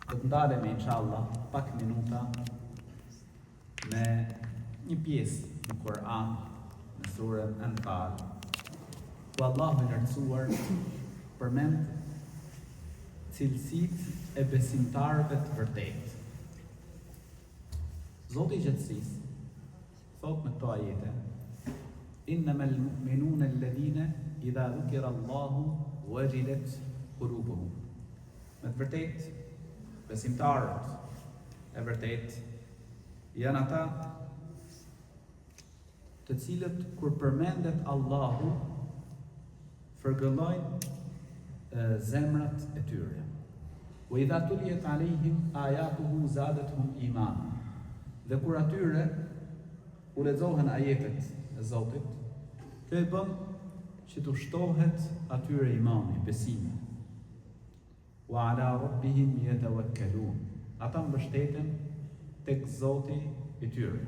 Do të ndalemi inshallah pak minuta me një pjesë në Kur'an, në surën Anfal, ku Allahu i lartësuar përmend cilësitë e besimtarëve të vërtetë. Zoti i gjatësisë thot në këto ajete: Innamal mu'minuna alladhina idha dhukira Allahu wajilat qulubuhum. Me të vërtetë, besimtarët e vërtetë janë ata të cilët kur përmendet Allahu fërgëllojnë zemrat e tyre. Wa idha tuliyat alehim ayatuhu zadatuhum imana. Dhe kur atyre u lexohen ajetet e Zotit, kjo e bën që të shtohet atyre imani, besimi. Wa ala rabbihim yatawakkalun. Ata mbështeten tek Zoti i tyre.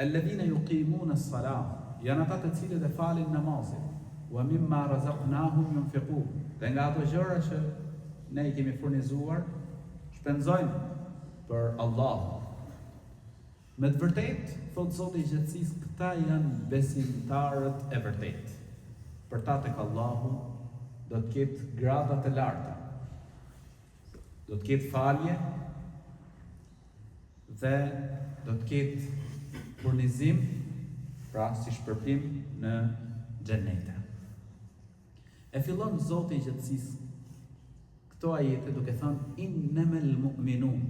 Alladhina yuqimuna as-salah, janë ata të cilët e falin namazin. Wa mimma razaqnahum yunfiqun. Dhe nga ato gjëra që ne i kemi furnizuar, shpenzojnë për Allah. Me të vërtetë, thot Zoti i gjatësisë, këta janë besimtarët e vërtetë. Për ta tek Allahu do të ketë grada të larta. Do të ketë falje dhe do të ketë furnizim, pra si shpërblim në xhenete. E fillon Zoti i gjatësisë këto ajete duke thënë innamal mu'minun,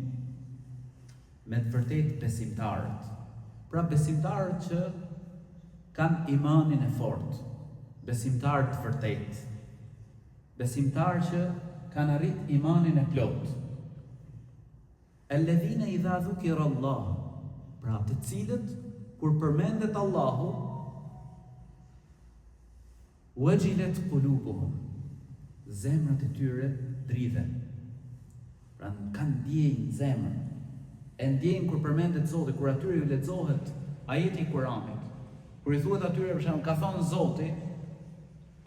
me të vërtetë besimtarët. Pra besimtarët që kanë imanin e fortë, besimtarët të vërtetë, besimtarë që kanë arrit imanin e plotë. Alladhina idha dhukira Allah, pra të cilët kur përmendet Allahu, wajilat qulubuhum, zemrat e tyre dridhen. Pra kanë ndjenjë zemër. E ndjenjë kur përmendet Zoti, kur atyre ju lexohet ajeti i Kuranit. Kur i thuhet atyre për shembull, ka thonë Zoti,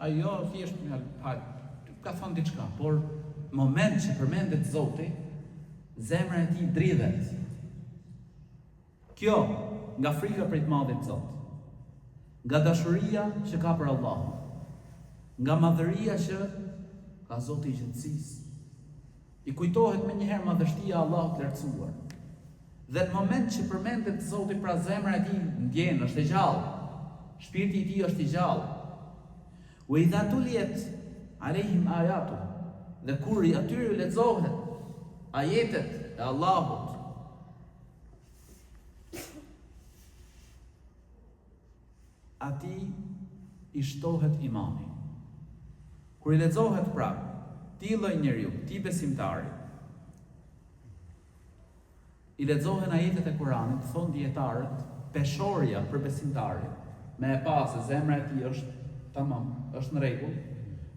ajo thjesht ka thonë diçka, por në moment që përmendet Zoti, zemra e tij dridhet. Kjo nga frika për të madhit Zot, nga dashuria që ka për Allah, nga madhëria që ka Zoti i gjatësisë. I kujtohet më njëherë madhështia e Allahut të lartësuar. Dhe në moment që përmendet Zoti, pra zemra e tij ndjen, është e gjallë, shpirti i tij është i gjallë. Wa idha tuliyat alehim ayatu, dhe kur atyre lexohet ajetet e Allahut, ati i shtohet imani. Kur i lexohet pra, ti lloj njeriu, ti besimtari, i lexohen ajetet e Kuranit, thon dietarët, peshorja për besimtarin, me e pa se zemra e tij është tamam, është në rregull,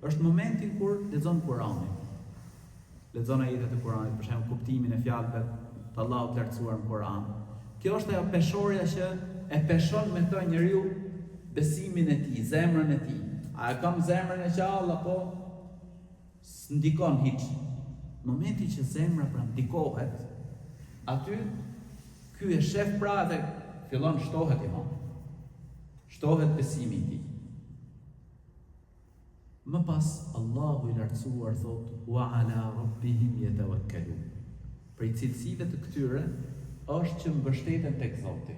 është momenti kur lexon Kuranin. Lexon ajetet e Kuranit, për shembull kuptimin e fjalëve të Allahut të lartësuar në Kuran. Kjo është ajo peshorja që e peshon me të njeriu besimin e tij, zemrën e tij. A e kam zemrën e gjallë apo s'ndikon hiç? Momenti që zemra pra ndikohet, aty ky e shef pra dhe fillon shtohet iman. Shtohet besimi i tij. Më pas Allahu i lartësuar thot wa ala rabbihim yatawakkalun. Për cilësive të këtyre është që mbështeten tek Zoti.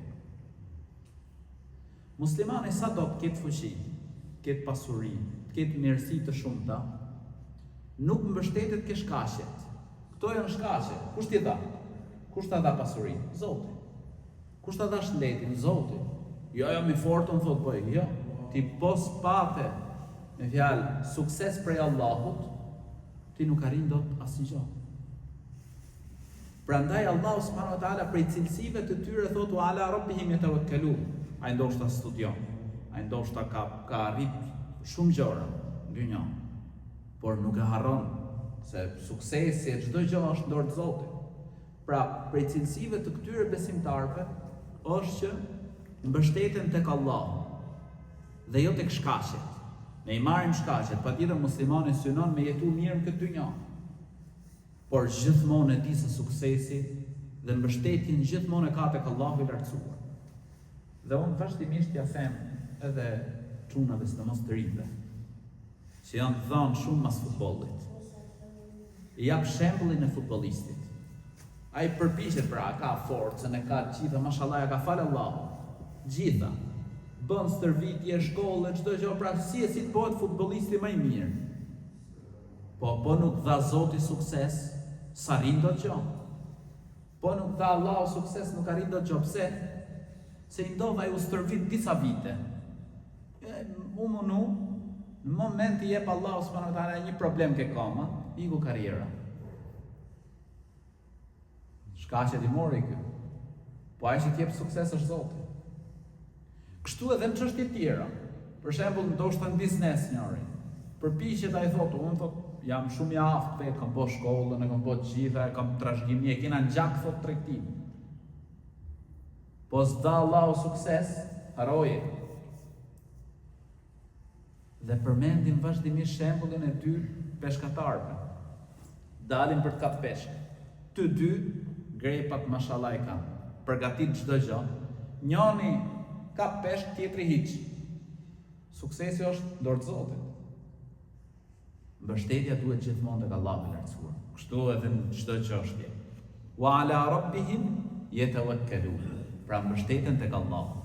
Muslimani sa do të ketë fuqi, të ketë pasuri, të ketë mirësi të shumta, nuk mbështetet ke shkaqet. Këto janë shkaqe. Kush t'i dha? Kush t'a dha pasurinë? Zoti. Kush t'a dha shëndetin? Zoti. Jo me fortën thot po, jo. Ti pos pate me fjalë sukses prej Allahut, ti nuk arrin dot asnjë. Prandaj Allahu subhanahu wa taala prej cilësive të tyre thotë wa ala rabbihim yatawakkalun. Ai ndoshta studion, ai ndoshta ka arrit shumë gjëra në dynjë, por nuk e harron se suksesi e çdo gjë është në dorë të Zotit. Pra, prej cilësive të këtyre besimtarëve është që mbështeten tek Allahu dhe jo tek shkaqet. Ne I marrim shkaqet, patjetër muslimani synon me jetu mirë në këtë dynjë. por gjithmonë e di se suksesi dhe mbështetjen gjithmonë e ka tek Allahu i lartësuar. Dhe unë vazhdimisht ja them edhe çunave sidomos të rinjve, që janë dhënë shumë mas futbollit. I jap shembullin e futbollistit. Ai përpiqet pra, ka forcën, e ka gjitha, mashallah, ka fal Allahu. Gjitha. Bën stërvitje, shkollë, çdo gjë, pra si të bëhet futbollisti më i mirë. Po nuk dha Zoti sukses, s'arrin dot gjë. Po nuk dha Allahu sukses, nuk arrin dot gjë. Pse? Se i ndova ai u stërvit disa vite. Në moment i jep Allahu subhanahu wa taala një problem ke kama, iku karriera. Shkaqet i mori kë. Po ai që t'jep sukses është Zoti. Kështu edhe në çështje tjera. Për shembull, ndoshta në biznes njëri. Përpiqet ai thotë, unë thotë, jam shumë i aftë, kam bërë shkollën, kam bërë gjitha, kam trashëgimi, e kena gjak thotë tregtim. Po s'da Allahu sukses, haroje. Dhe përmendim vazhdimisht shembullin e dy peshkatarëve. Dalin për të katë peshk. Të dy grepat mashallah i kanë. Përgatit çdo gjë. Njëri ka peshk, tjetri hiç. Suksesi është dorë të Zotit. Mbështetja duhet gjithmonë tek Allahu i lartësuar. Kështu edhe në çdo çështje. Wa ala rabbihim yatawakkalun. Pra mbështeten tek Allahu.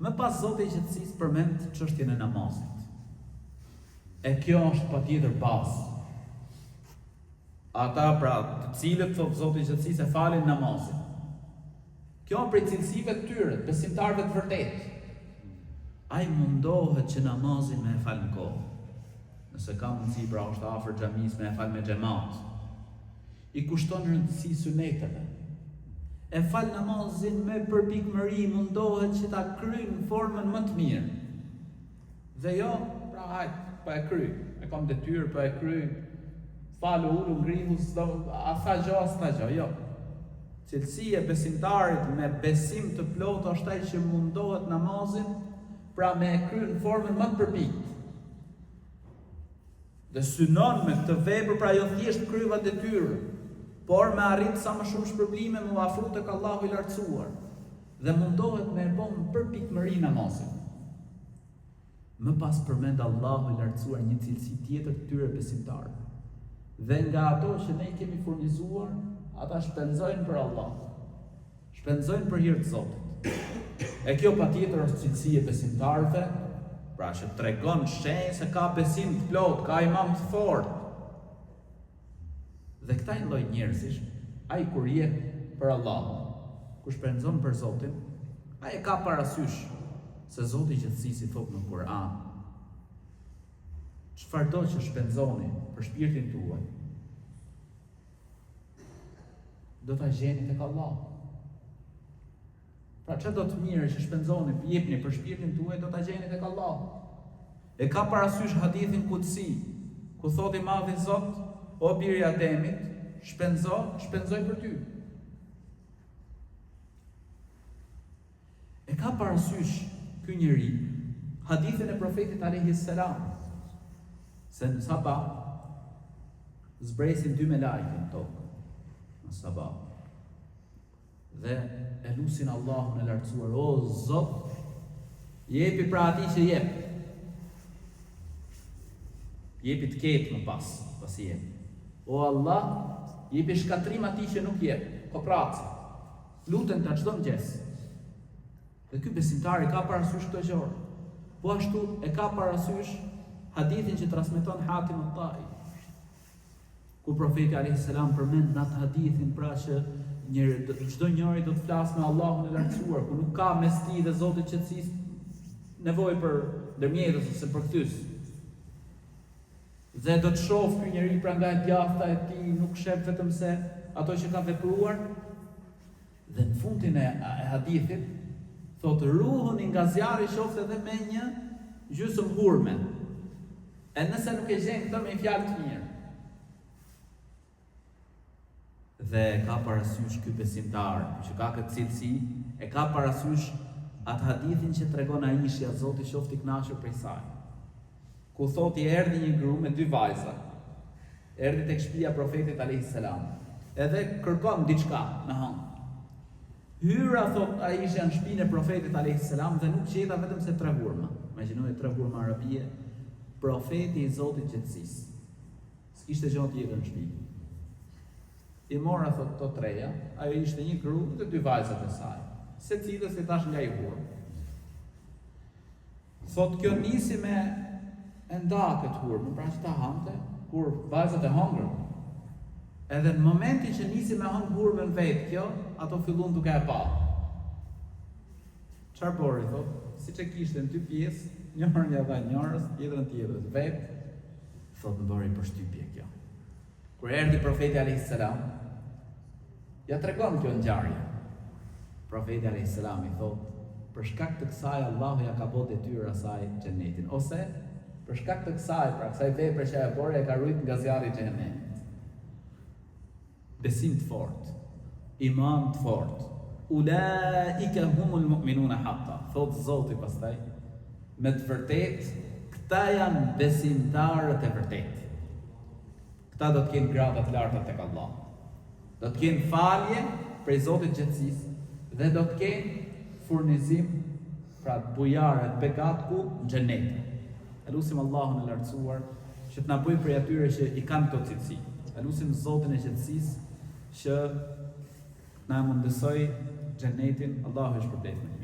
Më pas Zoti i gjithësisë përmend çështjen e namazit. E kjo është patjetër bazë. Ata pra të cilët thotë Zoti i gjithësisë e falin namazin. Kjo është prej cilësive të tyre, besimtarëve të vërtetë. Ai mundohet që namazin me e fal në kohë. Nëse ka mundësi pra është afër xhamisë me e fal me xhamat. I kushton rëndësi suneteve. E fal namazin me përpikmëri, mundohet që ta kryjë në formën më të mirë. Dhe jo, pra hajt, pa e kryj, e kam detyrë, pa e kryj, falu, ulu, ngrihu, a tha gjë, jo. Cilësia e besimtarit me besim të plotë është ai që mundohet namazin, pra me e kryjë në formën më të përpikt. Dhe synon me këtë vepër, pra jo thjesht kryva detyrë, por me arrit sa më shumë shpërblime me u afru tek Allahu i lartësuar. Dhe mundohet me e bën përpikmëri namazin. Më pas përmend Allahu i lartësuar një cilësi tjetër të tyre besimtarëve. Dhe nga ato që ne i kemi furnizuar, ata shpenzojnë për Allah. Shpenzojnë për hir të Zotit. E kjo patjetër është cilësi e besimtarëve, pra që tregon shenjë se ka besim të plot, ka iman të fortë. Dhe këta lloj njerëzish, ai kur jep për Allahun, kur shpenzon për Zotin, ai e ka parasysh se Zoti i gjithësisë thot në Kur'an, çfarëdo që shpenzoni për shpirtin tuaj, do ta gjeni tek Allahu. Pra çdo të mirë që shpenzoni, jepni për shpirtin tuaj, do ta gjeni tek Allahu. E ka parasysh hadithin kutsi, ku thot i madhi Zot, o biri i Ademit, shpenzoj për ty. E ka parasysh ky njeri hadithin e profetit alayhis salam, se në sabah zbresin dy melajke në tokë, në sabah, dhe e lusin Allahun e lartësuar, o Zot, jepi pra atij që jep. Jepi të ketë më pas i jep. O Allah, jepi shkatrim atij që nuk jep, kopraci. Luten ta çdo mëngjes. Dhe ky besimtari ka parasysh këtë gjë. Po ashtu e ka parasysh hadithin që transmeton Hatim al-Tai, ku profeti alayhis salam përmend në atë hadithin pra që çdo njeri do të flasë me Allahun e lartësuar, ku nuk ka mes tij dhe Zotit të qetësisë nevojë për ndërmjetës ose për ktys. Dhe do të shoh ky njeri pra nga e djafta e tij, nuk shef vetëm se ato që ka vepruar. Dhe në fundin e hadithit thotë ruhun nga zjarri qoftë edhe me një gjysmë hurme. E nëse nuk e gjen këtë me një fjalë të mirë. Dhe ka parasysh ky besimtar që ka këtë cilësi, e ka parasysh atë hadithin që tregon Aishja, Zoti qoftë i kënaqur prej saj, ku thotë erdhi një gru me dy vajza. erdhi tek shtëpia profetit alayhis salam. Edhe kërkon diçka në hang. Hyra thot ai ishte në shtëpinë e profetit alayhis salam dhe nuk gjeta vetëm se 3 hurma. Imagjinoni 3 hurma arabie, profeti i Zotit gjetësisë. S'kishte gjë tjetër në shtëpi. I mora thot to 3-ja, ajo ishte një gru dhe 2 vajzat e saj. Secilës i tash nga i hurm. Thot kjo nisi me nda këtë hurmë, pra që ta hante, kur vajzat e hongër. Edhe në momentin që nisi me hongë hurmën vetë kjo, ato fillun duke e pa. Çfarë bori, thot? Si që kishte në 2 pjesë, njërën ja dha njërës, tjetrën tjetrës vetë, thot më bëri përshtypje kjo. Kur erdhi profeti alayhis salam, ja tregon kjo ngjarje. Profeti alayhis salam i thot, për shkak të kësaj Allahu ja ka bërë detyrë asaj xhenetin, ose për shkak të kësaj, pra kësaj vepre që ajo bori, e ka ruajtur nga zjarri i xhenemit. Besim të fortë, iman të fortë. Ulaika humul mu'minuna haqqa. Thot Zoti pastaj, me të vërtetë, këta janë besimtarët e vërtetë. Këta do të kenë grada të larta tek Allah. Do të kenë falje prej Zotit gjetësisë dhe do të kenë furnizim, pra të bujare të begat ku në xhenet. Elusim Allahun e lartësuar që të na bëjë prej atyre që i kanë këto cilësi. Elusim Zotin e gjetësisë që na mundësoj xhenetin. Allahu e shpërblet.